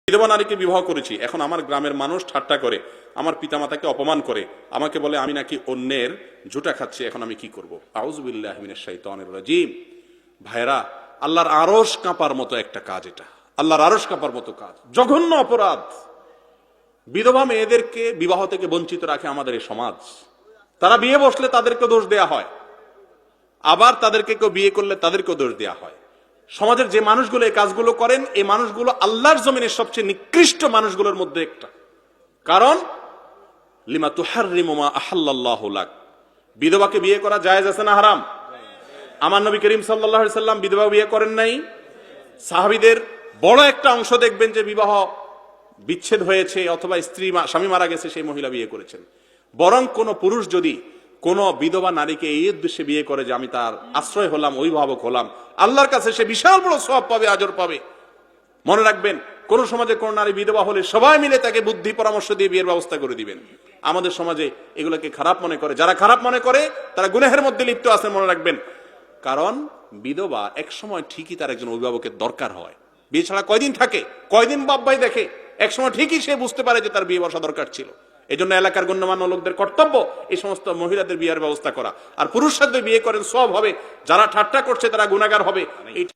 বিধবা নারীকে বিবাহ করেছি, এখন আমার গ্রামের মানুষ ঠাট্টা করে, আমার পিতামাতাকে অপমান করে, আমাকে বলে আমি নাকি অন্যের ঝুটা খাচ্ছি, এখন আমি কি করব? আউযুবিল্লাহি মিনাশ শাইতানির রাজিম। ভাইরা, আল্লাহর আরশ কাঁপার মতো একটা কাজ এটা, আল্লাহর আরশ কাঁপার মতো কাজ, জঘন্য অপরাধ। বিধবা মেয়েদেরকে বিবাহ থেকে বঞ্চিত রাখে আমাদের এই সমাজ। তারা বিয়ে বসলে তাদেরকে দোষ দেয়া হয়, আবার তাদেরকে কেউ বিয়ে করলে তাদেরকেও দোষ দেয়া হয়। সমাজের যে মানুষগুলো এই কাজগুলো করেন, এই মানুষগুলো আল্লাহর জমিনের সবচেয়ে নিকৃষ্ট মানুষগুলোর মধ্যে একটা। কারণ লিমা তুহাররিমু মা আহাল্লাল্লাহু লাক, বিধবাকে বিয়ে করা জায়েজ আছে না হারাম? আমার নবী করিম সাল্লাল্লাহু আলাইহি সাল্লাম বিধবা বিয়ে করেন নাই। সাহাবীদের বড় একটা অংশ দেখবেন যে বিবাহ বিচ্ছেদ হয়েছে অথবা স্বামী মারা গেছে, সেই মহিলা বিয়ে করেছেন। বরং কোন পুরুষ যদি কোন বিধবা নারীকে এই উদ্দেশ্যে বিয়ে করে যে আমি তার আশ্রয় হলাম, অভিভাবক হলাম, আল্লাহর কাছে সে বিশাল বড় সওয়াব পাবে, আজর পাবে। মনে রাখবেন, কোন সমাজে কোন নারী বিধবা হলে সবাই মিলে তাকে বুদ্ধি পরামর্শ দিয়ে বিয়ের ব্যবস্থা করে দিবেন। আমাদের সমাজে এগুলোকে খারাপ মনে করে, যারা খারাপ মনে করে তারা গুনাহের মধ্যে লিপ্ত আছে, মনে রাখবেন। কারণ বিধবা এক সময় ঠিকই তার একজন অভিভাবকের দরকার হয়। বিয়ে ছাড়া কয়দিন থাকে, কয়দিন বাপ ভাই দেখে, এক সময় ঠিকই সে বুঝতে পারে যে তার বিয়ে বসা দরকার ছিল। এই জন্য এলাকার গণ্যমান্য লোকদের কর্তব্য এই সমস্ত মহিলাদের বিয়ের ব্যবস্থা করা। আর পুরুষ সাথে বিয়ে করেন সওয়াব হবে, যারা ঠাট্টা করছে তারা গুনাহগার হবে।